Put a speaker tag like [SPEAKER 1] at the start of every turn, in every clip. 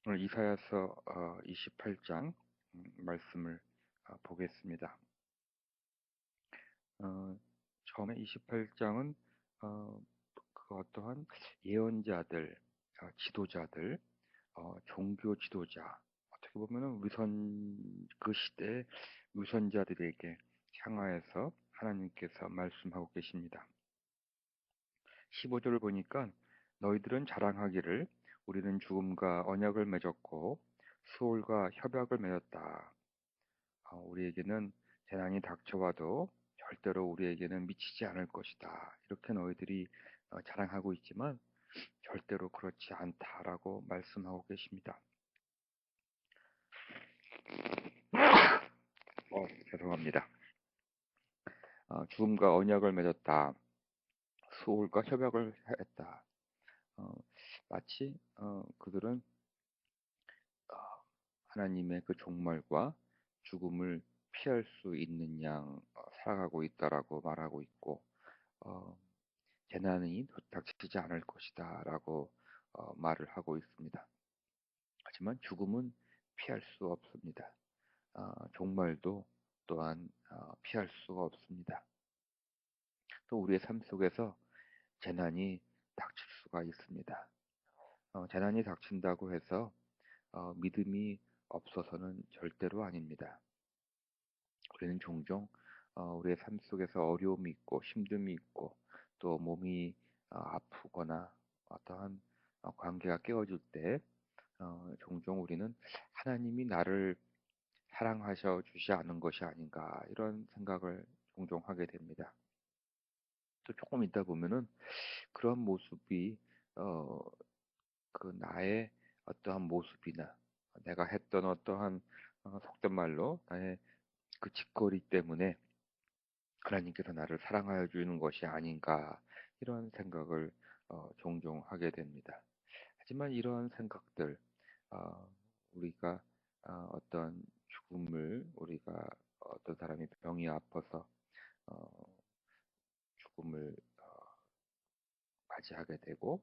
[SPEAKER 1] 오늘 이사야서 28장 말씀을 보겠습니다. 처음에 28장은 그 어떠한 예언자들, 지도자들, 종교 지도자, 어떻게 보면은 그 시대의 위선자들에게 향하여서 하나님께서 말씀하고 계십니다. 15절을 보니까 너희들은 자랑하기를 우리는 죽음과 언약을 맺었고 수월과 협약을 맺었다. 우리에게는 재난이 닥쳐와도 절대로 우리에게는 미치지 않을 것이다. 이렇게 너희들이 자랑하고 있지만 절대로 그렇지 않다라고 말씀하고 계십니다. 죄송합니다. 죽음과 언약을 맺었다. 수월과 협약을 했다. 마치 그들은 하나님의 그 종말과 죽음을 피할 수 있는 양 살아가고 있다라고 말하고 있고 재난이 닥치지 않을 것이다라고 말을 하고 있습니다. 하지만 죽음은 피할 수 없습니다. 종말도 또한 피할 수가 없습니다. 또 우리의 삶 속에서 재난이 닥칠 수가 있습니다. 재난이 닥친다고 해서 믿음이 없어서는 절대로 아닙니다. 우리는 종종 우리의 삶 속에서 어려움이 있고 힘듦이 있고 또 몸이 아프거나 어떠한 관계가 깨어질 때 종종 우리는 하나님이 나를 사랑하셔 주지 않은 것이 아닌가 이런 생각을 종종 하게 됩니다. 또 조금 있다 보면은 그런 모습이 어, 그 나의 어떠한 모습이나 내가 했던 어떠한 속된 말로 나의 그 짓거리 때문에 하나님께서 나를 사랑하여 주는 것이 아닌가 이런 생각을 종종 하게 됩니다. 하지만 이러한 생각들 우리가 어떤 죽음을 우리가 어떤 사람이 병이 아파서 어, 죽음을 맞이하게 되고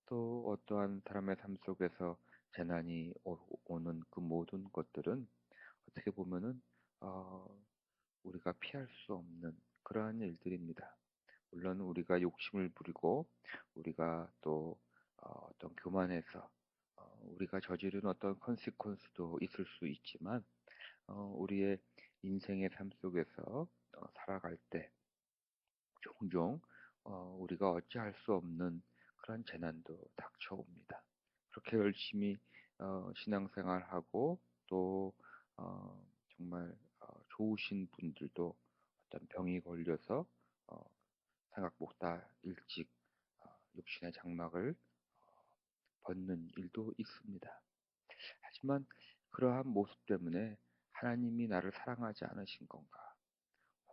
[SPEAKER 1] 또 어떠한 사람의 삶 속에서 재난이 오는 그 모든 것들은 어떻게 보면은 어, 우리가 피할 수 없는 그러한 일들입니다. 물론 우리가 욕심을 부리고 우리가 또 어떤 교만해서 우리가 저지른 어떤 컨시퀀스도 있을 수 있지만 우리의 인생의 삶 속에서 살아갈 때 종종 우리가 어찌할 수 없는 그런 재난도 닥쳐옵니다. 그렇게 열심히 신앙생활하고 또 정말 좋으신 분들도 어떤 병이 걸려서 어, 생각보다 일찍 육신의 장막을 벗는 일도 있습니다. 하지만 그러한 모습 때문에 하나님이 나를 사랑하지 않으신 건가?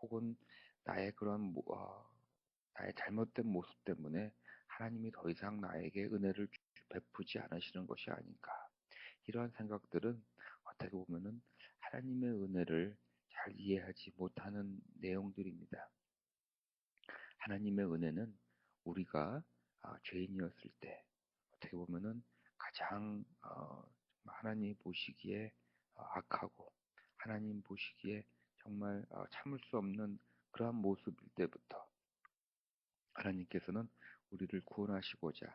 [SPEAKER 1] 혹은 나의 나의 잘못된 모습 때문에 하나님이 더 이상 나에게 은혜를 베푸지 않으시는 것이 아닌가? 이러한 생각들은 어떻게 보면은 하나님의 은혜를 잘 이해하지 못하는 내용들입니다. 하나님의 은혜는 우리가 죄인이었을 때 어떻게 보면은 가장 하나님 보시기에 악하고 하나님 보시기에 정말 참을 수 없는 그러한 모습일 때부터 하나님께서는 우리를 구원하시고자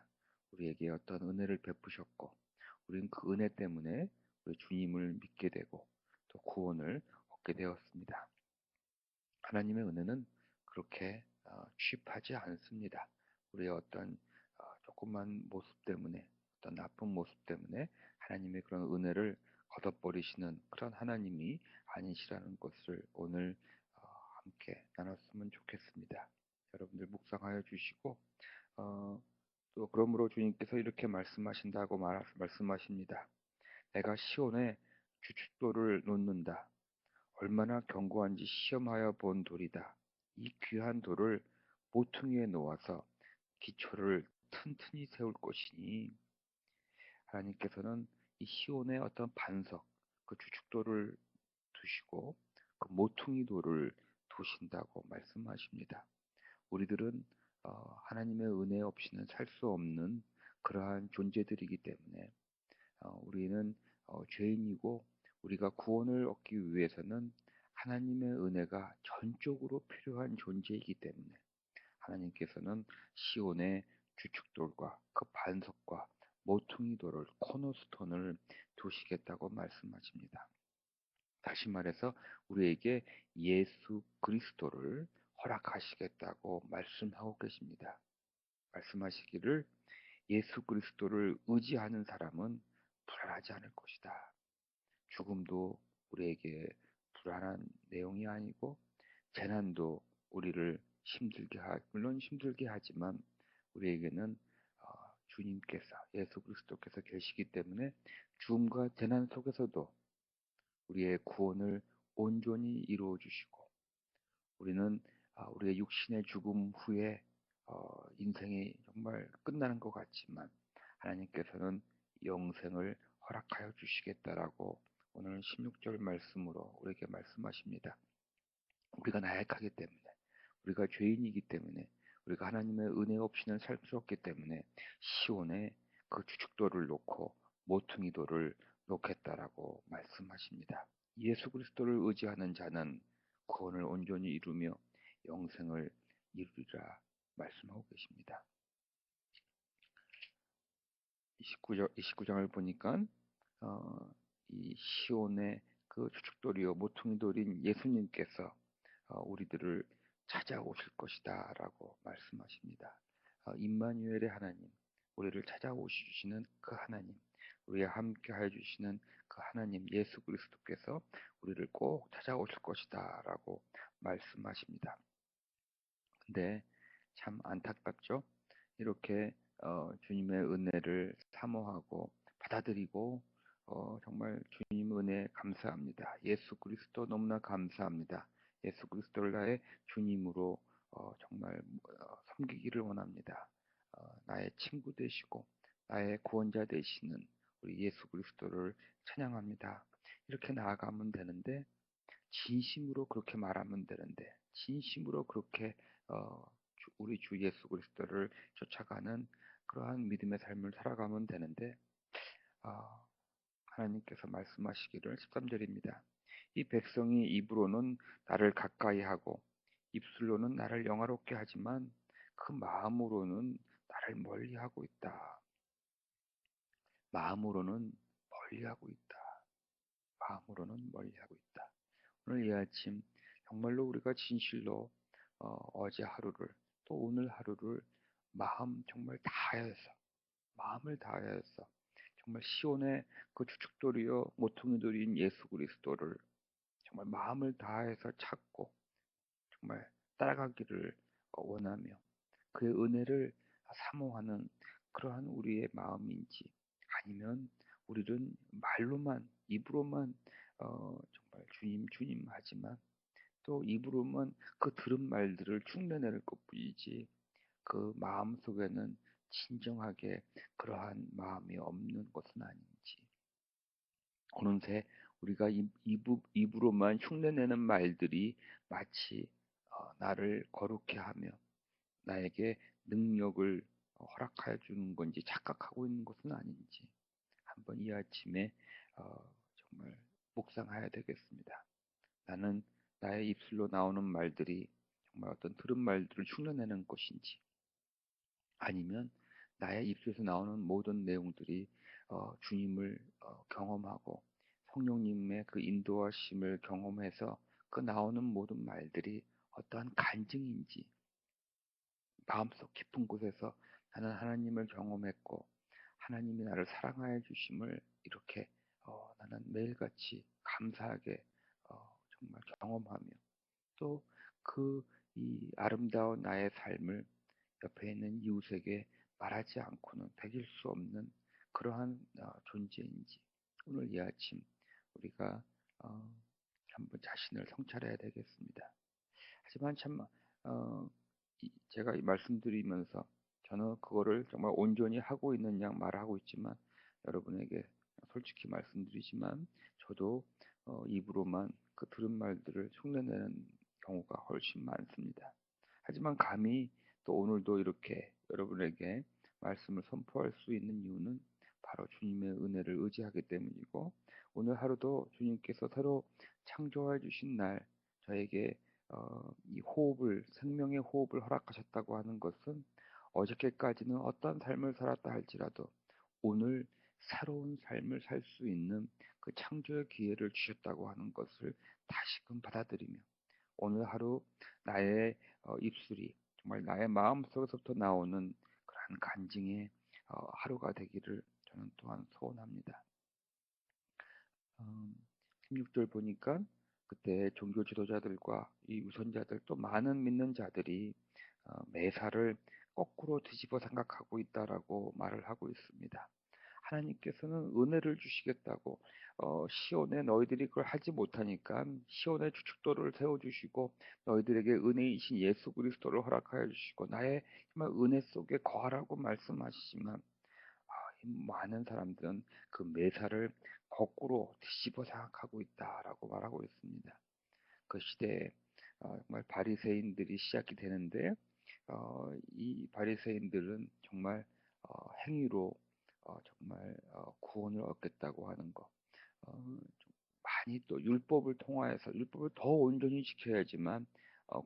[SPEAKER 1] 우리에게 어떤 은혜를 베푸셨고 우리는 그 은혜 때문에 우리 주님을 믿게 되고 또 구원을 얻게 되었습니다. 하나님의 은혜는 그렇게 취입하지 않습니다. 우리의 어떤 조그만 모습 때문에 어떤 나쁜 모습 때문에 하나님의 그런 은혜를 걷어버리시는 그런 하나님이 아니시라는 것을 오늘 함께 나눴으면 좋겠습니다. 여러분들 묵상하여 주시고 또 그러므로 주님께서 이렇게 말씀하십니다. 내가 시온에 주춧돌을 놓는다. 얼마나 견고한지 시험하여 본 돌이다. 이 귀한 돌을 모퉁이에 놓아서 기초를 튼튼히 세울 것이니 하나님께서는 이 시온의 어떤 반석, 그 주춧돌을 두시고 그 모퉁이 돌을 두신다고 말씀하십니다. 우리들은 하나님의 은혜 없이는 살 수 없는 그러한 존재들이기 때문에 우리는 죄인이고 우리가 구원을 얻기 위해서는 하나님의 은혜가 전적으로 필요한 존재이기 때문에 하나님께서는 시온의 주축돌과 그 반석과 모퉁이 돌을 코너스톤을 두시겠다고 말씀하십니다. 다시 말해서 우리에게 예수 그리스도를 허락하시겠다고 말씀하고 계십니다. 말씀하시기를 예수 그리스도를 의지하는 사람은 불안하지 않을 것이다. 죽음도 우리에게 불안한 내용이 아니고 재난도 우리를 물론 힘들게 하지만 우리에게는 주님께서 예수 그리스도께서 계시기 때문에 죽음과 재난 속에서도 우리의 구원을 온전히 이루어 주시고 우리는 우리의 육신의 죽음 후에 인생이 정말 끝나는 것 같지만 하나님께서는 영생을 허락하여 주시겠다라고 오늘 16절 말씀으로 우리에게 말씀하십니다. 우리가 나약하기 때문에 우리가 죄인이기 때문에 우리가 하나님의 은혜 없이는 살 수 없기 때문에 시온에 그 주축돌을 놓고 모퉁이 돌을 놓겠다라고 말씀하십니다. 예수 그리스도를 의지하는 자는 구원을 온전히 이루며 영생을 이루리라 말씀하고 계십니다. 29장을 보니까 이 시온의 그 주축돌이요 모퉁이 돌인 예수님께서 우리들을 찾아오실 것이다 라고 말씀하십니다. 임마누엘의 하나님, 우리를 찾아오시는 그 하나님, 우리와 함께 해주시는 그 하나님 예수 그리스도께서 우리를 꼭 찾아오실 것이다 라고 말씀하십니다. 근데 참 안타깝죠? 이렇게 주님의 은혜를 사모하고 받아들이고 정말 주님 은혜 감사합니다. 예수 그리스도 너무나 감사합니다. 예수 그리스도를 나의 주님으로 정말 섬기기를 원합니다. 나의 친구 되시고 나의 구원자 되시는 우리 예수 그리스도를 찬양합니다. 이렇게 나아가면 되는데 진심으로 그렇게 말하면 되는데 진심으로 그렇게 우리 주 예수 그리스도를 쫓아가는 그러한 믿음의 삶을 살아가면 되는데 어, 하나님께서 말씀하시기를 13절입니다. 이 백성이 입으로는 나를 가까이 하고 입술로는 나를 영화롭게 하지만 그 마음으로는 나를 멀리하고 있다. 마음으로는 멀리하고 있다. 마음으로는 멀리하고 있다. 오늘 이 아침 정말로 우리가 진실로 어제 하루를 또 오늘 하루를 정말 다해서 마음을 다해서 정말 시온의 그 주축돌이요 모퉁이돌인 예수 그리스도를 정말 마음을 다해서 찾고 정말 따라가기를 원하며 그의 은혜를 사모하는 그러한 우리의 마음인지 아니면 우리는 말로만 입으로만 정말 주님 주님 하지만 또 입으로만 그 들은 말들을 흉내낼 것뿐이지 그 마음 속에는 진정하게 그러한 마음이 없는 것은 아닌지 어느새 우리가 입으로만 흉내내는 말들이 마치 나를 거룩해 하며 나에게 능력을 허락하여 주는 건지 착각하고 있는 것은 아닌지 한번 이 아침에 정말 묵상해야 되겠습니다. 나는 나의 입술로 나오는 말들이 정말 어떤 들은 말들을 흉내내는 것인지 아니면 나의 입술에서 나오는 모든 내용들이 주님을 경험하고 성령님의 그 인도하심을 경험해서 그 나오는 모든 말들이 어떠한 간증인지 마음속 깊은 곳에서 나는 하나님을 경험했고 하나님이 나를 사랑하여 주심을 이렇게 나는 매일같이 감사하게 정말 경험하며 또 그 이 아름다운 나의 삶을 옆에 있는 이웃에게 말하지 않고는 되길 수 없는 그러한 존재인지 오늘 이 아침 우리가 한번 자신을 성찰해야 되겠습니다. 하지만 참 제가 말씀드리면서 저는 그거를 정말 온전히 하고 있는 양 말하고 있지만 여러분에게 솔직히 말씀드리지만 저도 입으로만 그 들은 말들을 흉내내는 경우가 훨씬 많습니다. 하지만 감히 또 오늘도 이렇게 여러분에게 말씀을 선포할 수 있는 이유는 바로 주님의 은혜를 의지하기 때문이고, 오늘 하루도 주님께서 새로 창조해 주신 날, 저에게 이 호흡을, 생명의 호흡을 허락하셨다고 하는 것은, 어저께까지는 어떤 삶을 살았다 할지라도 오늘 새로운 삶을 살 수 있는 그 창조의 기회를 주셨다고 하는 것을 다시금 받아들이며, 오늘 하루 나의 입술이 정말 나의 마음속에서부터 나오는 그러한 간증의 하루가 되기를 저는 또한 소원합니다. 16절 보니까 그때 종교 지도자들과 이 유선자들, 또 많은 믿는 자들이 매사를 거꾸로 뒤집어 생각하고 있다라고 말을 하고 있습니다. 하나님께서는 은혜를 주시겠다고 시온에 너희들이 그걸 하지 못하니까 시온에 주축도를 세워주시고 너희들에게 은혜이신 예수 그리스도를 허락하여 주시고 나의 정말 은혜 속에 거하라고 말씀하시지만, 이 많은 사람들은 그 매사를 거꾸로 뒤집어 생각하고 있다라고 말하고 있습니다. 그 시대에 정말 바리새인들이 시작이 되는데, 이 바리새인들은 정말 행위로 정말 구원을 얻겠다고 하는 것, 좀 많이 또 율법을 통하여서 율법을 더 온전히 지켜야지만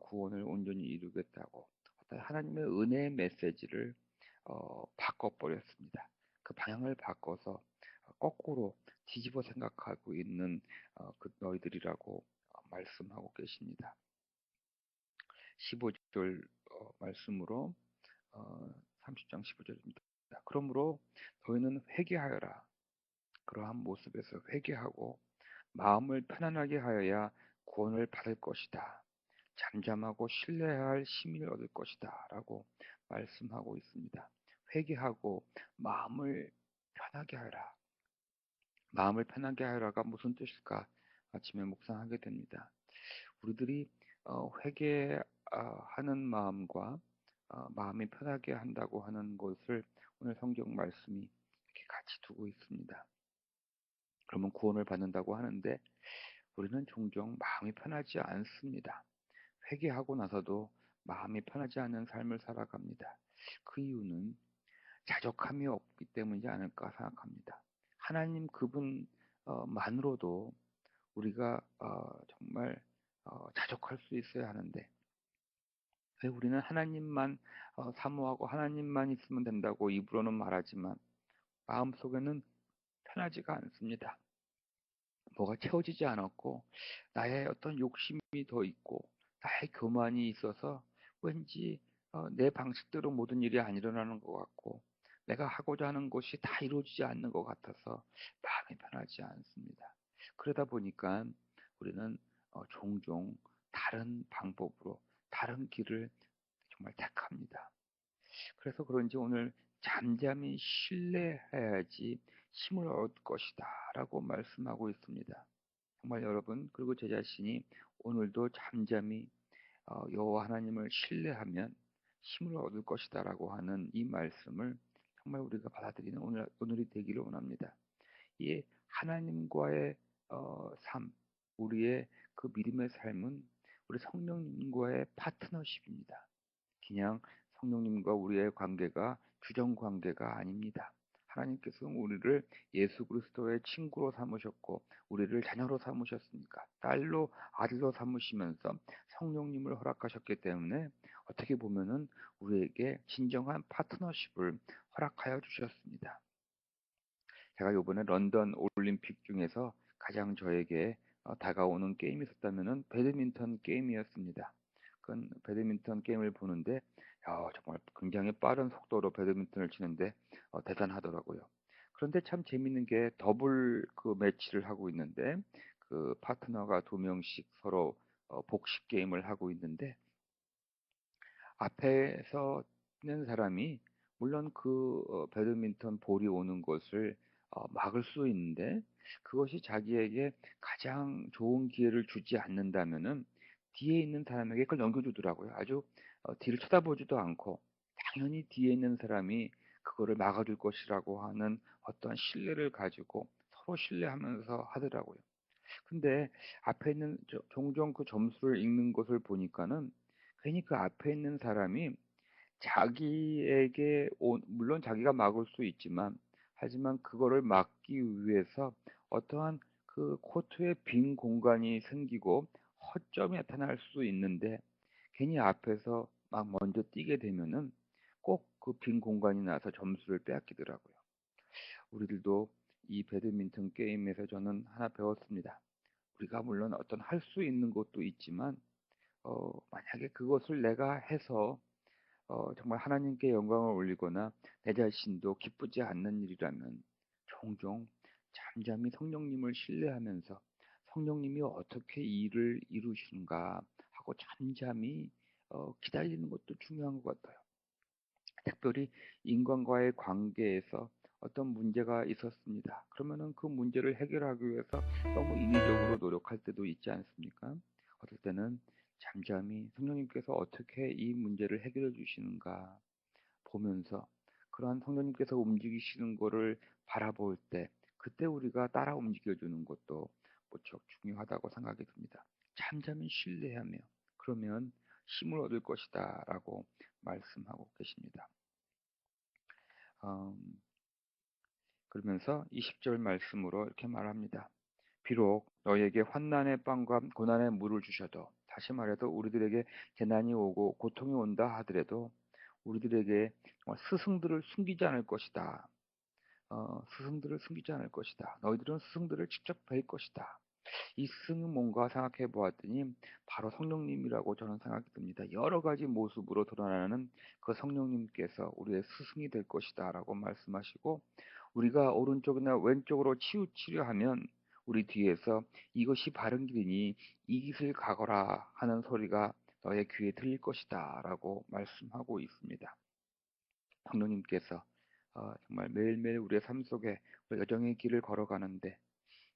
[SPEAKER 1] 구원을 온전히 이루겠다고 어떤 하나님의 은혜의 메시지를 바꿔버렸습니다. 그 방향을 바꿔서 거꾸로 뒤집어 생각하고 있는 그 너희들이라고 말씀하고 계십니다. 15절 말씀으로 30장 15절입니다. 그러므로 너희는 회개하여라. 그러한 모습에서 회개하고 마음을 편안하게 하여야 구원을 받을 것이다. 잠잠하고 신뢰해야 할 힘을 얻을 것이다. 라고 말씀하고 있습니다. 회개하고 마음을 편하게 하여라. 마음을 편하게 하여라가 무슨 뜻일까? 아침에 묵상하게 됩니다. 우리들이 회개하는 마음과 마음이 편하게 한다고 하는 것을 오늘 성경 말씀이 이렇게 같이 두고 있습니다. 그러면 구원을 받는다고 하는데 우리는 종종 마음이 편하지 않습니다. 회개하고 나서도 마음이 편하지 않은 삶을 살아갑니다. 그 이유는 자족함이 없기 때문이지 않을까 생각합니다. 하나님 그분만으로도 우리가 정말 자족할 수 있어야 하는데, 왜 우리는 하나님만 사모하고 하나님만 있으면 된다고 입으로는 말하지만 마음속에는 편하지가 않습니다. 뭐가 채워지지 않았고 나의 어떤 욕심이 더 있고 나의 교만이 있어서 왠지 내 방식대로 모든 일이 안 일어나는 것 같고 내가 하고자 하는 것이 다 이루어지지 않는 것 같아서 마음이 편하지 않습니다. 그러다 보니까 우리는 종종 다른 방법으로 다른 길을 정말 택합니다. 그래서 그런지 오늘 잠잠히 신뢰해야지 힘을 얻을 것이다 라고 말씀하고 있습니다. 정말 여러분, 그리고 제 자신이 오늘도 잠잠히 여호와 하나님을 신뢰하면 힘을 얻을 것이다 라고 하는 이 말씀을 정말 우리가 받아들이는 오늘이 되기를 원합니다. 이 하나님과의 삶, 우리의 그 믿음의 삶은 우리 성령님과의 파트너십입니다. 그냥 성령님과 우리의 관계가 주정 관계가 아닙니다. 하나님께서는 우리를 예수 그리스도의 친구로 삼으셨고 우리를 자녀로 삼으셨으니까 딸로 아들로 삼으시면서 성령님을 허락하셨기 때문에 어떻게 보면은 우리에게 진정한 파트너십을 허락하여 주셨습니다. 제가 이번에 런던 올림픽 중에서 가장 저에게 다가오는 게임이 있었다면은 배드민턴 게임이었습니다. 그 배드민턴 게임을 보는데 정말 굉장히 빠른 속도로 배드민턴을 치는데 대단하더라고요. 그런데 참 재밌는 게 더블 그 매치를 하고 있는데 그 파트너가 두 명씩 서로 복식 게임을 하고 있는데 앞에서 있는 사람이 물론 그 배드민턴 볼이 오는 것을 막을 수 있는데 그것이 자기에게 가장 좋은 기회를 주지 않는다면은 뒤에 있는 사람에게 그걸 넘겨주더라고요. 아주 뒤를 쳐다보지도 않고 당연히 뒤에 있는 사람이 그거를 막아줄 것이라고 하는 어떠한 신뢰를 가지고 서로 신뢰하면서 하더라고요. 근데 앞에 있는 종종 그 점수를 읽는 것을 보니까는 괜히 그 앞에 있는 사람이 자기에게 물론 자기가 막을 수 있지만 하지만 그거를 막기 위해서 어떠한 그 코트에 빈 공간이 생기고 허점이 나타날 수 있는데 괜히 앞에서 막 먼저 뛰게 되면은 꼭 그 빈 공간이 나서 점수를 빼앗기더라고요. 우리들도 이 배드민턴 게임에서 저는 하나 배웠습니다. 우리가 물론 어떤 할 수 있는 것도 있지만 만약에 그것을 내가 해서 정말 하나님께 영광을 올리거나 내 자신도 기쁘지 않는 일이라면 종종 잠잠히 성령님을 신뢰하면서 성령님이 어떻게 이 일을 이루시는가 하고 잠잠히 기다리는 것도 중요한 것 같아요. 특별히 인간과의 관계에서 어떤 문제가 있었습니다. 그러면은 그 문제를 해결하기 위해서 너무 인위적으로 노력할 때도 있지 않습니까? 어떨 때는 잠잠히 성령님께서 어떻게 이 문제를 해결해 주시는가 보면서 그러한 성령님께서 움직이시는 거를 바라볼 때 그때 우리가 따라 움직여주는 것도 무척 중요하다고 생각이 듭니다. 잠잠히 신뢰하며 그러면 힘을 얻을 것이다 라고 말씀하고 계십니다. 그러면서 20절 말씀으로 이렇게 말합니다. 비록 너에게 환난의 빵과 고난의 물을 주셔도 다시 말해도 우리들에게 재난이 오고 고통이 온다 하더라도 우리들에게 스승들을 숨기지 않을 것이다. 스승들을 숨기지 않을 것이다. 너희들은 스승들을 직접 뵐 것이다. 이 스승은 뭔가 생각해 보았더니 바로 성령님이라고 저는 생각이 듭니다. 여러 가지 모습으로 드러나는 그 성령님께서 우리의 스승이 될 것이다 라고 말씀하시고 우리가 오른쪽이나 왼쪽으로 치우치려 하면 우리 뒤에서 이것이 바른 길이니 이 길을 가거라 하는 소리가 너의 귀에 들릴 것이다 라고 말씀하고 있습니다. 성령님께서 정말 매일매일 우리의 삶 속에 우리 여정의 길을 걸어가는데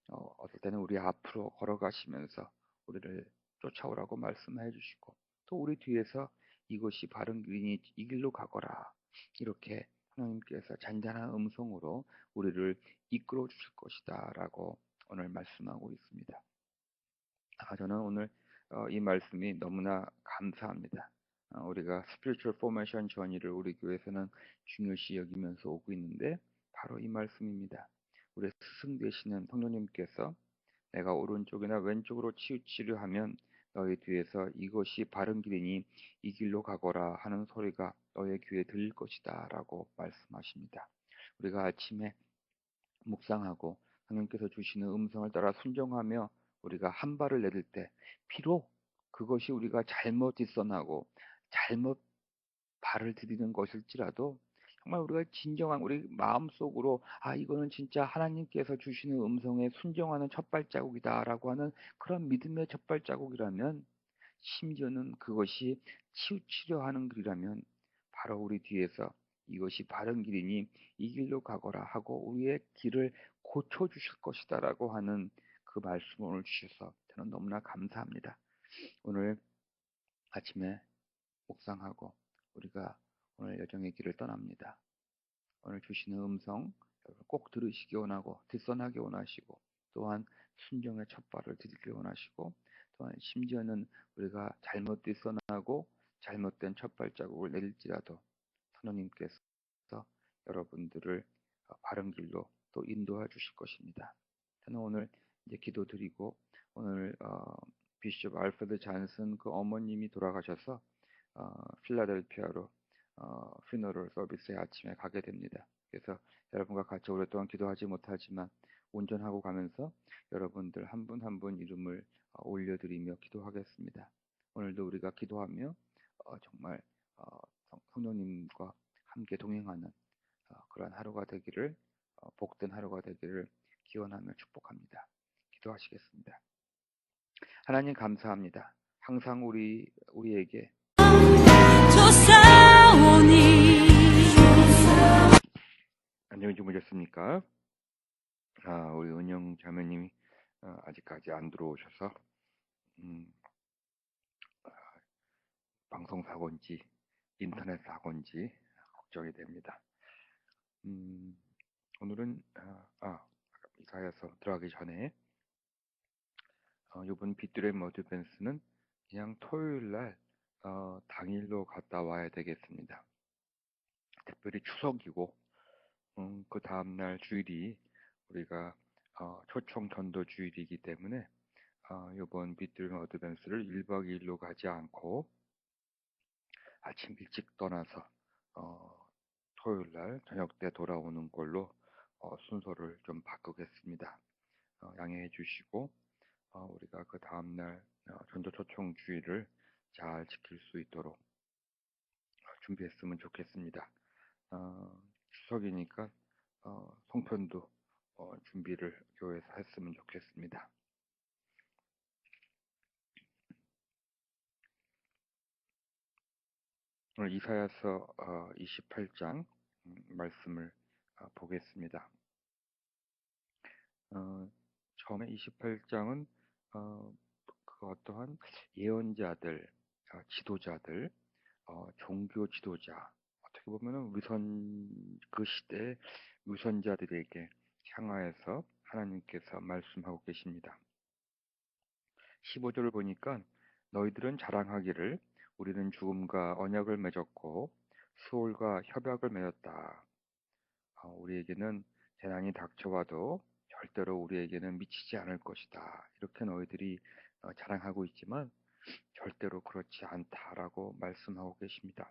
[SPEAKER 1] 어떨 때는 우리 앞으로 걸어가시면서 우리를 쫓아오라고 말씀해 주시고 또 우리 뒤에서 이것이 바른 길이니 이 길로 가거라 이렇게 하나님께서 잔잔한 음성으로 우리를 이끌어 주실 것이다 라고 오늘 말씀하고 있습니다. 저는 오늘 이 말씀이 너무나 감사합니다. 우리가 Spiritual Formation Journey를 우리 교회에서는 중요시 여기면서 오고 있는데 바로 이 말씀입니다. 우리 스승 되시는 성령님께서 내가 오른쪽이나 왼쪽으로 치우치려 하면 너희 뒤에서 이것이 바른 길이니 이 길로 가거라 하는 소리가 너의 귀에 들릴 것이다 라고 말씀하십니다. 우리가 아침에 묵상하고 하나님께서 주시는 음성을 따라 순종하며 우리가 한 발을 내딜 때 비록 그것이 우리가 잘못 뒷선하고 잘못 발을 디디는 것일지라도 정말 우리가 진정한 우리 마음속으로 이거는 진짜 하나님께서 주시는 음성에 순종하는 첫 발자국이다라고 하는 그런 믿음의 첫 발자국이라면 심지어는 그것이 치우치려 하는 길이라면 바로 우리 뒤에서 이것이 바른 길이니 이 길로 가거라 하고 우리의 길을 고쳐 주실 것이다라고 하는 그 말씀을 오늘 주셔서 저는 너무나 감사합니다. 오늘 아침에 묵상하고 우리가 오늘 여정의 길을 떠납니다. 오늘 주시는 음성 꼭 들으시기 원하고 뒷선하기 원하시고 또한 순종의 첫 발을 디디기 원하시고 또한 심지어는 우리가 잘못 뒷선하고 잘못된 첫 발자국을 내릴지라도 하나님께서 여러분들을 바른 길로 또 인도해 주실 것입니다. 저는 오늘 이제 기도드리고 오늘 비숍 알프레드 잔슨 그 어머님이 돌아가셔서 필라델피아로 퓨너럴 서비스에 아침에 가게 됩니다. 그래서 여러분과 같이 오랫동안 기도하지 못하지만 온전하고 가면서 여러분들 한 분 한 분 이름을 올려드리며 기도하겠습니다. 오늘도 우리가 기도하며 정말 성령님과 함께 동행하는 그런 하루가 되기를 복된 하루가 되기를 기원하며 축복합니다. 기도하시겠습니다. 하나님 감사합니다. 항상 우리에게 안녕히 주무셨습니까? 우리 은영 자매님이 아직까지 안 들어오셔서 방송 사고인지 인터넷 사고인지 걱정이 됩니다. 오늘은 이사야서 들어가기 전에 이번 빗들의 머드밴스는 그냥 토요일 날 당일로 갔다 와야 되겠습니다. 특별히 추석이고 그 다음날 주일이 우리가 초청 전도 주일이기 때문에 이번 비틀 어드밴스를 1박 2일로 가지 않고 아침 일찍 떠나서 토요일 날 저녁 때 돌아오는 걸로 순서를 좀 바꾸겠습니다. 양해해 주시고 우리가 그 다음날 전도 초청 주일을 잘 지킬 수 있도록 준비했으면 좋겠습니다. 추석이니까 송편도 준비를 교회에서 했으면 좋겠습니다. 오늘 이사야서 28장 말씀을 보겠습니다. 처음에 28장은 그 어떠한 예언자들, 지도자들, 종교 지도자, 어떻게 보면은 그 시대의 위선자들에게 향하여서 하나님께서 말씀하고 계십니다. 15절을 보니까 너희들은 자랑하기를 우리는 죽음과 언약을 맺었고 수월과 협약을 맺었다. 우리에게는 재난이 닥쳐와도 절대로 우리에게는 미치지 않을 것이다. 이렇게 너희들이 자랑하고 있지만 절대로 그렇지 않다라고 말씀하고 계십니다.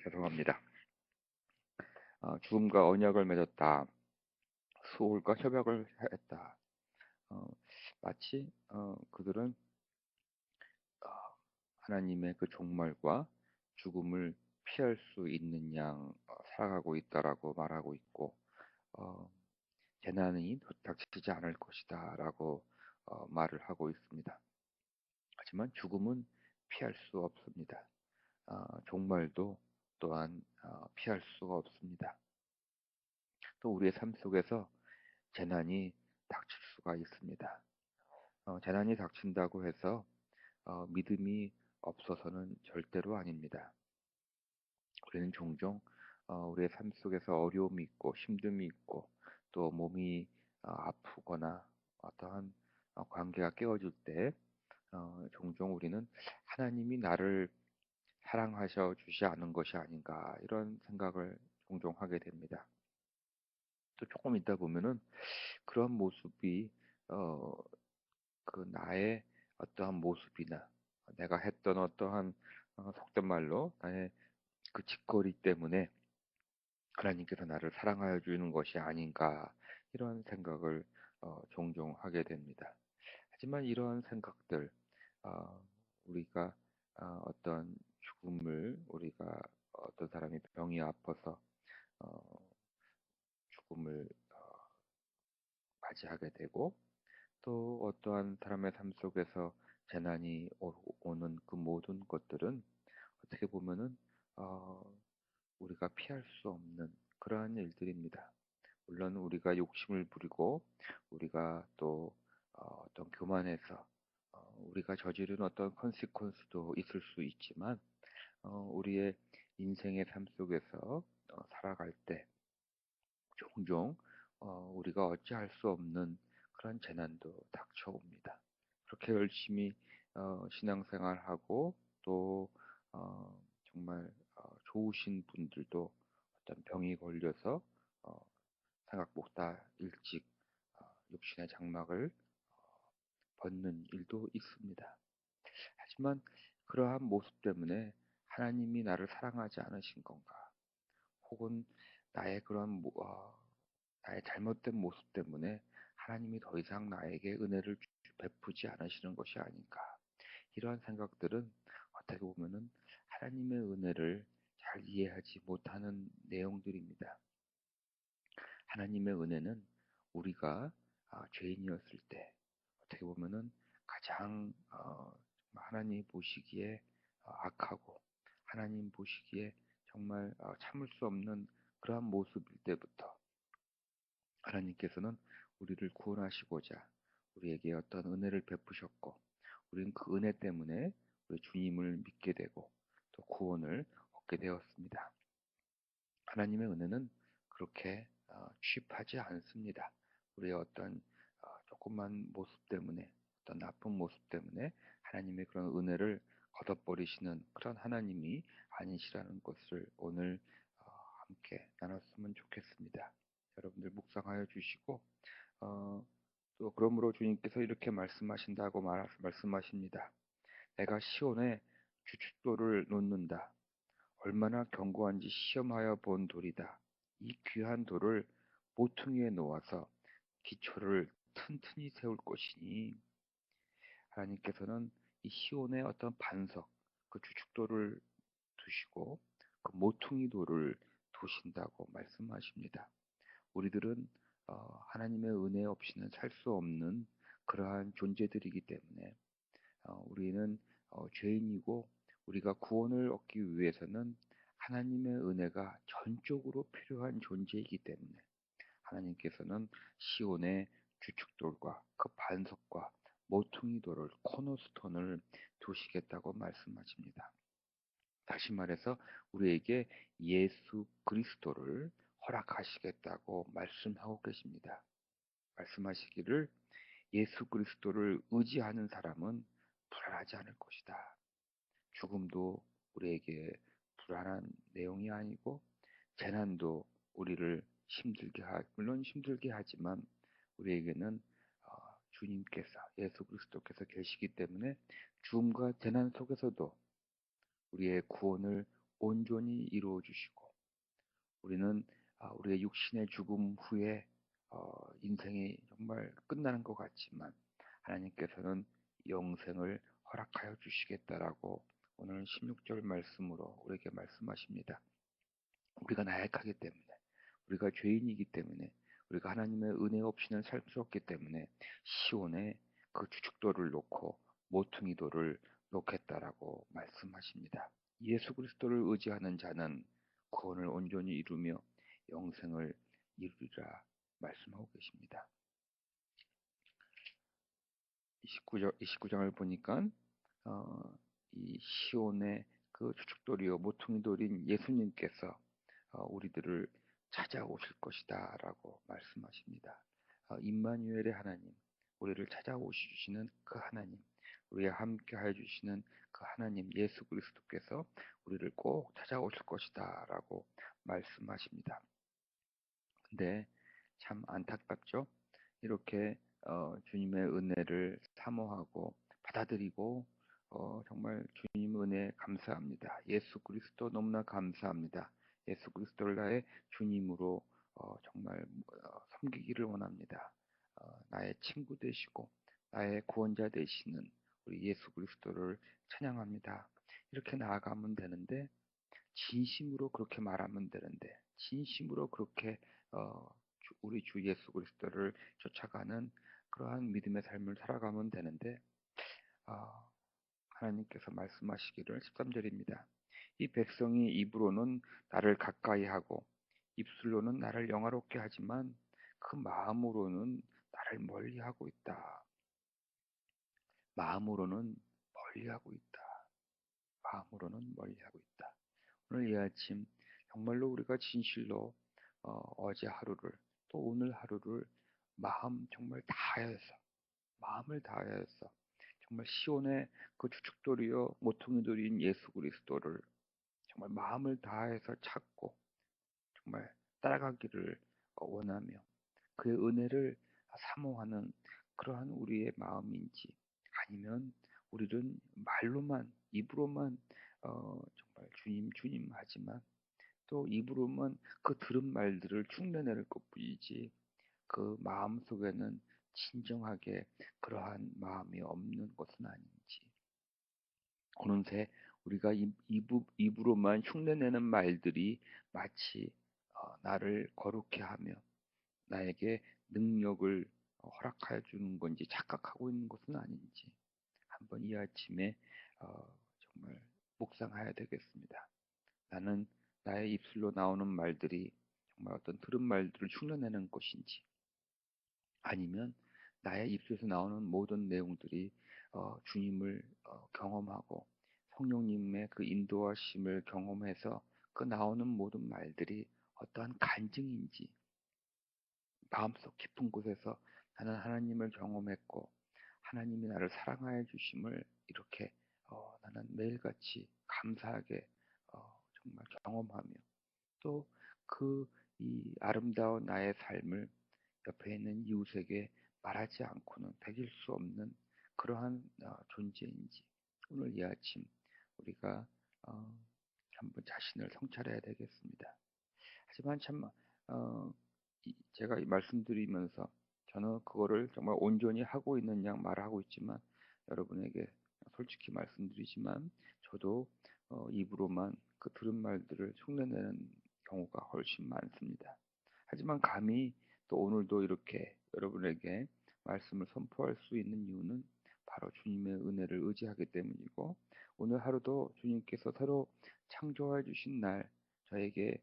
[SPEAKER 1] 죄송합니다. 죽음과 언약을 맺었다. 수월과 협약을 했다. 마치 그들은 하나님의 그 종말과 죽음을 피할 수 있는 양 살아가고 있다라고 말하고 있고 재난이 닥치지 않을 것이다라고 말을 하고 있습니다. 하지만 죽음은 피할 수 없습니다. 종말도 또한 피할 수가 없습니다. 또 우리의 삶 속에서 재난이 닥칠 수가 있습니다. 재난이 닥친다고 해서 믿음이 없어서는 절대로 아닙니다. 우리는 종종 우리의 삶 속에서 어려움이 있고 힘듦이 있고 또 몸이 아프거나 어떠한 관계가 깨어질 때 종종 우리는 하나님이 나를 사랑하셔 주지 않은 것이 아닌가 이런 생각을 종종 하게 됩니다. 또 조금 있다 보면은 그런 모습이 어, 그 나의 어떠한 모습이나 내가 했던 어떠한 속된 말로 나의 그 짓거리 때문에 하나님께서 나를 사랑하여 주는 것이 아닌가 이런 생각을 종종 하게 됩니다. 하지만 이러한 생각들 우리가 어떤 죽음을 우리가 어떤 사람이 병이 아파서 어, 죽음을 맞이하게 되고 또 어떠한 사람의 삶 속에서 재난이 오는 그 모든 것들은 어떻게 보면은 어, 우리가 피할 수 없는 그러한 일들입니다. 물론 우리가 욕심을 부리고 우리가 또 어떤 교만해서 우리가 저지른 어떤 컨시퀀스도 있을 수 있지만 우리의 인생의 삶 속에서 살아갈 때 종종 우리가 어찌할 수 없는 그런 재난도 닥쳐옵니다. 그렇게 열심히 신앙생활하고 또 정말 좋으신 분들도 어떤 병이 걸려서 어, 생각보다 일찍 육신의 장막을 벗는 일도 있습니다. 하지만 그러한 모습 때문에 하나님이 나를 사랑하지 않으신 건가? 혹은 나의 나의 잘못된 모습 때문에 하나님이 더 이상 나에게 은혜를 베푸지 않으시는 것이 아닌가? 이러한 생각들은 어떻게 보면은 하나님의 은혜를 잘 이해하지 못하는 내용들입니다. 하나님의 은혜는 우리가 죄인이었을 때 어떻게 보면은 가장 하나님 보시기에 악하고 하나님 보시기에 정말 참을 수 없는 그러한 모습일 때부터 하나님께서는 우리를 구원하시고자 우리에게 어떤 은혜를 베푸셨고 우리는 그 은혜 때문에 우리 주님을 믿게 되고 또 구원을 얻게 되었습니다. 하나님의 은혜는 그렇게 취입하지 않습니다. 우리의 어떤 조그만 모습 때문에 어떤 나쁜 모습 때문에 하나님의 그런 은혜를 걷어버리시는 그런 하나님이 아니시라는 것을 오늘 함께 나눴으면 좋겠습니다. 여러분들 묵상하여 주시고 또 그러므로 주님께서 이렇게 말씀하신다고 말씀하십니다. 내가 시온에 주춧돌을 놓는다. 얼마나 견고한지 시험하여 본 돌이다. 이 귀한 돌을 모퉁이에 놓아서 기초를 튼튼히 세울 것이니 하나님께서는 이 시온의 어떤 반석, 그 주춧돌을 두시고 그 모퉁이 돌을 두신다고 말씀하십니다. 우리들은 하나님의 은혜 없이는 살 수 없는 그러한 존재들이기 때문에 우리는 죄인이고 우리가 구원을 얻기 위해서는 하나님의 은혜가 전적으로 필요한 존재이기 때문에 하나님께서는 시온의 주축돌과 그 반석과 모퉁이 돌을 코너스톤을 두시겠다고 말씀하십니다. 다시 말해서 우리에게 예수 그리스도를 허락하시겠다고 말씀하고 계십니다. 말씀하시기를 예수 그리스도를 의지하는 사람은 불안하지 않을 것이다. 죽음도 우리에게 불안한 내용이 아니고 재난도 우리를 물론 힘들게 하지만 우리에게는 주님께서 예수 그리스도께서 계시기 때문에 죽음과 재난 속에서도 우리의 구원을 온전히 이루어 주시고 우리는 우리의 육신의 죽음 후에 인생이 정말 끝나는 것 같지만 하나님께서는 영생을 허락하여 주시겠다라고 오늘 16절 말씀으로 우리에게 말씀하십니다. 우리가 나약하기 때문에 우리가 죄인이기 때문에 우리가 하나님의 은혜 없이는 살 수 없기 때문에 시온에 그 주축돌을 놓고 모퉁이돌을 놓겠다라고 말씀하십니다. 예수 그리스도를 의지하는 자는 구원을 온전히 이루며 영생을 이루리라 말씀하고 계십니다. 29장을 보니까 이 시온의 그 주축돌이요 모퉁이돌인 예수님께서 우리들을 찾아오실 것이다 라고 말씀하십니다. 임마누엘의 하나님, 우리를 찾아오시는 그 하나님, 우리와 함께 해주시는 그 하나님 예수 그리스도께서 우리를 꼭 찾아오실 것이다 라고 말씀하십니다. 근데 참 안타깝죠? 이렇게 주님의 은혜를 사모하고 받아들이고 정말 주님 은혜 감사합니다. 예수 그리스도 너무나 감사합니다. 예수 그리스도를 나의 주님으로 정말 섬기기를 원합니다. 나의 친구 되시고 나의 구원자 되시는 우리 예수 그리스도를 찬양합니다. 이렇게 나아가면 되는데 진심으로 그렇게 말하면 되는데 진심으로 그렇게 우리 주 예수 그리스도를 쫓아가는 그러한 믿음의 삶을 살아가면 되는데 하나님께서 말씀하시기를 13절입니다. 이 백성이 입으로는 나를 가까이 하고 입술로는 나를 영화롭게 하지만 그 마음으로는 나를 멀리하고 있다. 마음으로는 멀리하고 있다. 마음으로는 멀리하고 있다. 오늘 이 아침 정말로 우리가 진실로 어제 하루를 또 오늘 하루를 정말 마음을 다하여서 정말 시온의 그 주축돌이요 모퉁이돌인 예수 그리스도를 정말 마음을 다해서 찾고 정말 따라가기를 원하며 그의 은혜를 사모하는 그러한 우리의 마음인지 아니면 우리는 말로만 입으로만 정말 주님 주님 하지만 또 입으로만 그 들은 말들을 흉내낼 것뿐이지 그 마음 속에는 진정하게 그러한 마음이 없는 것은 아닌지 어느새 우리가 입으로만 흉내내는 말들이 마치 나를 거룩해 하며 나에게 능력을 허락하여 주는 건지 착각하고 있는 것은 아닌지 한번 이 아침에 정말 묵상해야 되겠습니다. 나는 나의 입술로 나오는 말들이 정말 어떤 들은 말들을 흉내내는 것인지 아니면 나의 입술에서 나오는 모든 내용들이 주님을 경험하고 성령님의 그 인도하심을 경험해서 그 나오는 모든 말들이 어떠한 간증인지 마음속 깊은 곳에서 나는 하나님을 경험했고 하나님이 나를 사랑하여 주심을 이렇게 나는 매일같이 감사하게 정말 경험하며 또 그 이 아름다운 나의 삶을 옆에 있는 이웃에게 말하지 않고는 되길 수 없는 그러한 존재인지 오늘 이 아침 우리가 어, 한번 자신을 성찰해야 되겠습니다. 하지만 참 제가 말씀드리면서 저는 그거를 정말 온전히 하고 있는 양 말하고 있지만 여러분에게 솔직히 말씀드리지만 저도 입으로만 그 들은 말들을 흉내내는 경우가 훨씬 많습니다. 하지만 감히 또 오늘도 이렇게 여러분에게 말씀을 선포할 수 있는 이유는 바로 주님의 은혜를 의지하기 때문이고 오늘 하루도 주님께서 새로 창조해 주신 날 저에게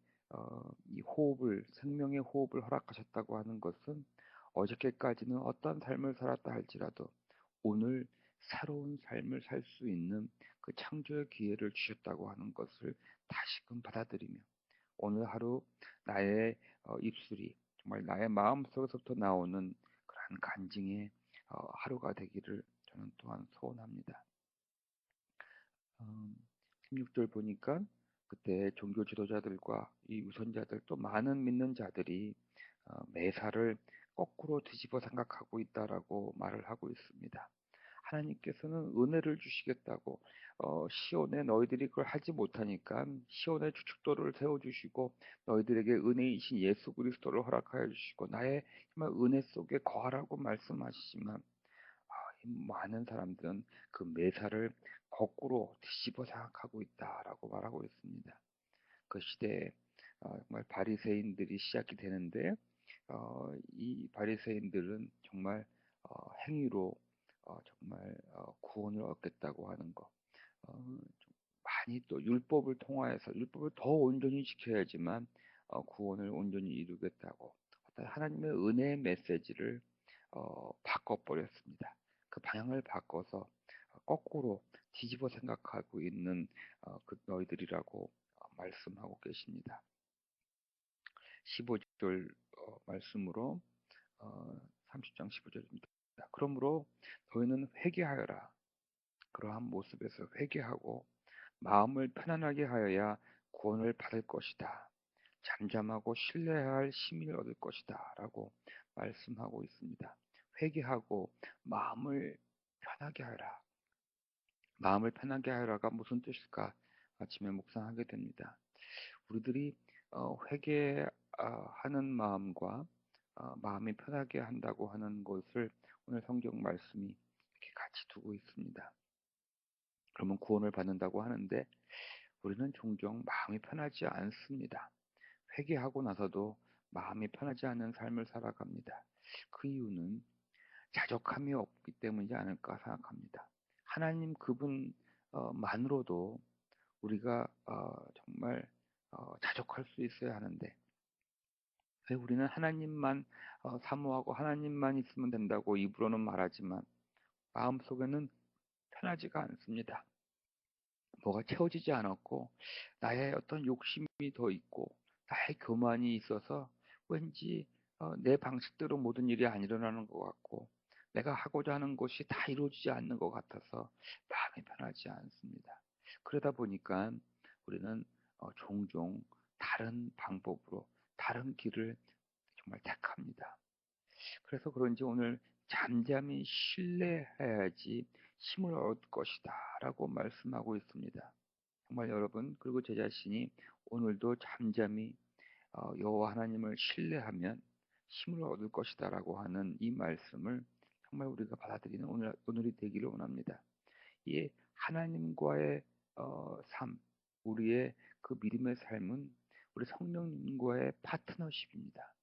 [SPEAKER 1] 이 호흡을 생명의 호흡을 허락하셨다고 하는 것은 어저께까지는 어떤 삶을 살았다 할지라도 오늘 새로운 삶을 살 수 있는 그 창조의 기회를 주셨다고 하는 것을 다시금 받아들이며 오늘 하루 나의 입술이 정말 나의 마음속에서부터 나오는 그러한 간증의 하루가 되기를 저는 또한 소원합니다. 16절 보니까 그때 종교 지도자들과 이 유선자들 또 많은 믿는 자들이 매사를 거꾸로 뒤집어 생각하고 있다라고 말을 하고 있습니다. 하나님께서는 은혜를 주시겠다고 시온에 너희들이 그걸 하지 못하니까 시온의 주축도를 세워주시고 너희들에게 은혜이신 예수 그리스도를 허락하여 주시고 나의 정말 은혜 속에 거하라고 말씀하시지만 이 많은 사람들은 그 매사를 거꾸로 뒤집어 생각하고 있다라고 말하고 있습니다. 그 시대에 정말 바리새인들이 시작이 되는데 이 바리새인들은 정말 행위로 정말 구원을 얻겠다고 하는 것, 좀 많이 또 율법을 통하여서 율법을 더 온전히 지켜야지만 구원을 온전히 이루겠다고 어떤 하나님의 은혜의 메시지를 바꿔버렸습니다. 그 방향을 바꿔서 거꾸로 뒤집어 생각하고 있는 그 너희들이라고 말씀하고 계십니다. 15절 말씀으로 30장 15절입니다. 그러므로 너희는 회개하여라. 그러한 모습에서 회개하고 마음을 편안하게 하여야 구원을 받을 것이다. 잠잠하고 신뢰해야 할 시민을 얻을 것이다. 라고 말씀하고 있습니다. 회개하고 마음을 편하게 하여라. 마음을 편하게 하여라가 무슨 뜻일까? 아침에 묵상하게 됩니다. 우리들이 회개하는 마음과 마음이 편하게 한다고 하는 것을 오늘 성경 말씀이 이렇게 같이 두고 있습니다. 그러면 구원을 받는다고 하는데 우리는 종종 마음이 편하지 않습니다. 회개하고 나서도 마음이 편하지 않은 삶을 살아갑니다. 그 이유는 자족함이 없기 때문이지 않을까 생각합니다. 하나님 그분만으로도 우리가 정말 자족할 수 있어야 하는데 왜 우리는 하나님만 사모하고 하나님만 있으면 된다고 입으로는 말하지만 마음속에는 편하지가 않습니다. 뭐가 채워지지 않았고 나의 어떤 욕심이 더 있고 나의 교만이 있어서 왠지 내 방식대로 모든 일이 안 일어나는 것 같고 내가 하고자 하는 것이 다 이루어지지 않는 것 같아서 마음이 편하지 않습니다. 그러다 보니까 우리는 종종 다른 방법으로 다른 길을 정말 택합니다. 그래서 그런지 오늘 잠잠히 신뢰해야지 힘을 얻을 것이다 라고 말씀하고 있습니다. 정말 여러분 그리고 제 자신이 오늘도 잠잠히 여호와 하나님을 신뢰하면 힘을 얻을 것이다 라고 하는 이 말씀을 정말 우리가 받아들이는 오늘이 되기를 원합니다. 이 하나님과의 삶, 우리의 그 믿음의 삶은 우리 성령님과의 파트너십입니다.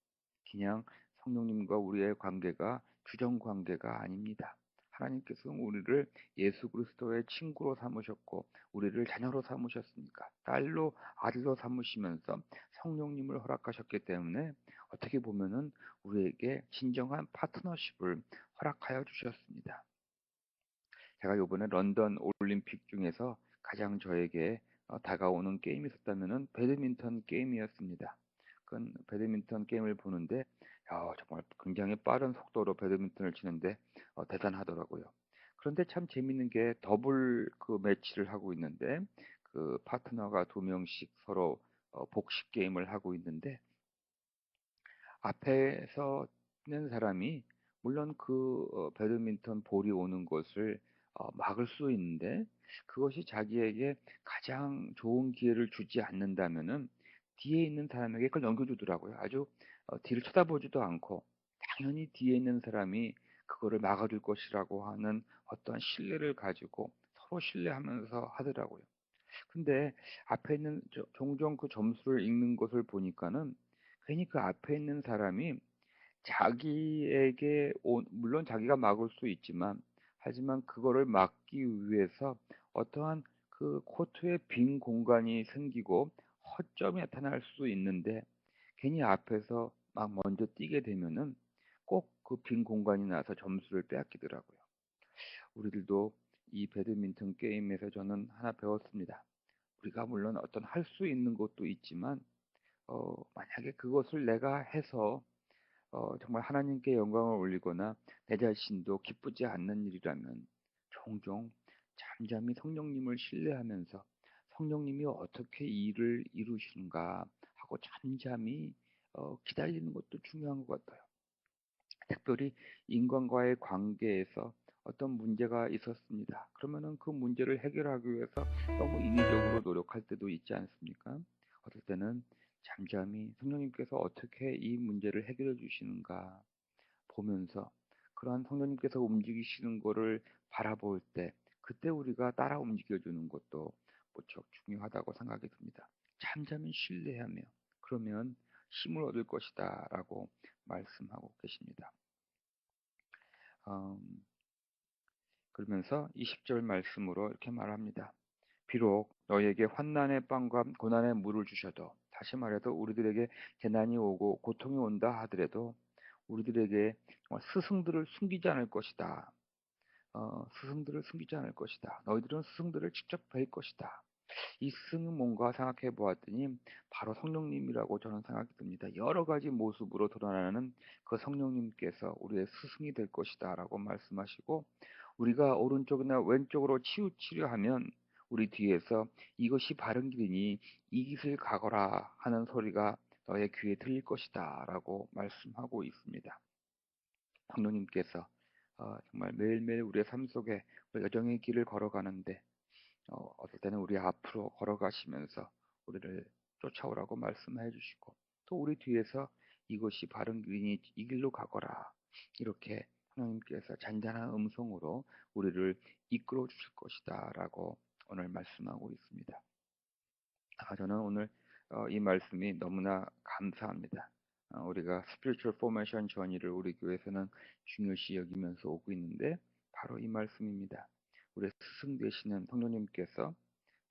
[SPEAKER 1] 그냥 성령님과 우리의 관계가 주정 관계가 아닙니다. 하나님께서는 우리를 예수 그리스도의 친구로 삼으셨고 우리를 자녀로 삼으셨으니까 딸로 아들로 삼으시면서 성령님을 허락하셨기 때문에 어떻게 보면은 우리에게 진정한 파트너십을 허락하여 주셨습니다. 제가 이번에 런던 올림픽 중에서 가장 저에게 다가오는 게임이 있었다면은 배드민턴 게임이었습니다. 그 배드민턴 게임을 보는데 정말 굉장히 빠른 속도로 배드민턴을 치는데 대단하더라고요. 그런데 참 재밌는 게 더블 그 매치를 하고 있는데 그 파트너가 두 명씩 서로 복식 게임을 하고 있는데 앞에서 있는 사람이 물론 그 배드민턴 볼이 오는 것을 막을 수 있는데 그것이 자기에게 가장 좋은 기회를 주지 않는다면은 뒤에 있는 사람에게 그걸 넘겨주더라고요. 아주 뒤를 쳐다보지도 않고 당연히 뒤에 있는 사람이 그거를 막아줄 것이라고 하는 어떠한 신뢰를 가지고 서로 신뢰하면서 하더라고요. 근데 앞에 있는 종종 그 점수를 읽는 것을 보니까는 괜히 그 앞에 있는 사람이 자기에게 물론 자기가 막을 수 있지만 하지만 그거를 막기 위해서 어떠한 그 코트에 빈 공간이 생기고 허점이 나타날 수 있는데 괜히 앞에서 막 먼저 뛰게 되면은 꼭 그 빈 공간이 나서 점수를 빼앗기더라고요. 우리들도 이 배드민턴 게임에서 저는 하나 배웠습니다. 우리가 물론 어떤 할 수 있는 것도 있지만 만약에 그것을 내가 해서 정말 하나님께 영광을 올리거나 내 자신도 기쁘지 않는 일이라면 종종 잠잠히 성령님을 신뢰하면서 성령님이 어떻게 이 일을 이루시는가 하고 잠잠히 기다리는 것도 중요한 것 같아요. 특별히 인간과의 관계에서 어떤 문제가 있었습니다. 그러면은 그 문제를 해결하기 위해서 너무 인위적으로 노력할 때도 있지 않습니까? 어떨 때는 잠잠히 성령님께서 어떻게 이 문제를 해결해 주시는가 보면서 그러한 성령님께서 움직이시는 거를 바라볼 때 그때 우리가 따라 움직여주는 것도 무척 중요하다고 생각이 듭니다. 잠잠히 신뢰하며 그러면 힘을 얻을 것이다 라고 말씀하고 계십니다. 음, 그러면서 20절 말씀으로 이렇게 말합니다. 비록 너희에게 환난의 빵과 고난의 물을 주셔도 다시 말해도 우리들에게 재난이 오고 고통이 온다 하더라도 우리들에게 정말 스승들을 숨기지 않을 것이다. 스승들을 숨기지 않을 것이다. 너희들은 스승들을 직접 뵐 것이다. 이 스승은 뭔가 생각해 보았더니 바로 성령님이라고 저는 생각이 듭니다. 여러 가지 모습으로 드러나는 그 성령님께서 우리의 스승이 될 것이다라고 말씀하시고 우리가 오른쪽이나 왼쪽으로 치우치려 하면 우리 뒤에서 이것이 바른 길이니 이 길을 가거라 하는 소리가 너의 귀에 들릴 것이다라고 말씀하고 있습니다. 성령님께서 정말 매일매일 우리의 삶 속에 여정의 길을 걸어가는데 어떨 때는 우리 앞으로 걸어가시면서 우리를 쫓아오라고 말씀해 주시고 또 우리 뒤에서 이것이 바른 길이니 이 길로 가거라 이렇게 하나님께서 잔잔한 음성으로 우리를 이끌어 주실 것이다 라고 오늘 말씀하고 있습니다. 저는 오늘 이 말씀이 너무나 감사합니다. 우리가 스피리추얼 포메이션 전의를 우리 교회에서는 중요시 여기면서 오고 있는데 바로 이 말씀입니다. 우리 스승 되시는 성령님께서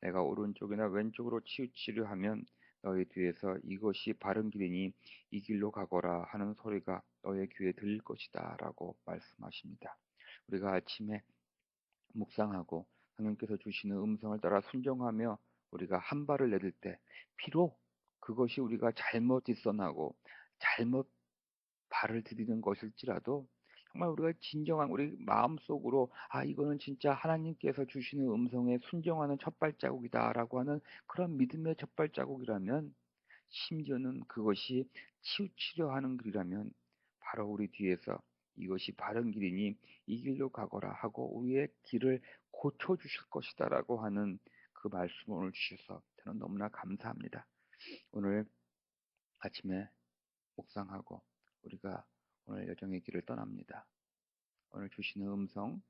[SPEAKER 1] 내가 오른쪽이나 왼쪽으로 치우치려 하면 너희 뒤에서 이것이 바른 길이니 이 길로 가거라 하는 소리가 너의 귀에 들릴 것이다 라고 말씀하십니다. 우리가 아침에 묵상하고 하나님께서 주시는 음성을 따라 순종하며 우리가 한 발을 내딜 때 비록 그것이 우리가 잘못 있어나고 잘못 발을 디디는 것일지라도 정말 우리가 진정한 우리 마음속으로 이거는 진짜 하나님께서 주시는 음성에 순종하는 첫 발자국이다라고 하는 그런 믿음의 첫 발자국이라면 심지어는 그것이 치우치려 하는 길이라면 바로 우리 뒤에서 이것이 바른 길이니 이 길로 가거라 하고 우리의 길을 고쳐주실 것이다라고 하는 그 말씀을 오늘 주셔서 저는 너무나 감사합니다. 오늘 아침에 묵상하고 우리가 오늘 여정의 길을 떠납니다. 오늘 주시는 음성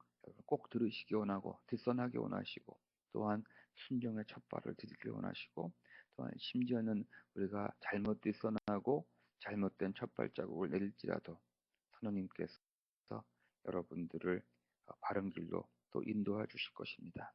[SPEAKER 1] 꼭 들으시기 원하고 듣선하기 원하시고 또한 순종의 첫 발을 디디기 원하시고 또한 심지어는 우리가 잘못 듣선하고 잘못된 첫 발자국을 내릴지라도 성령님께서 여러분들을 바른 길로 또 인도해 주실 것입니다.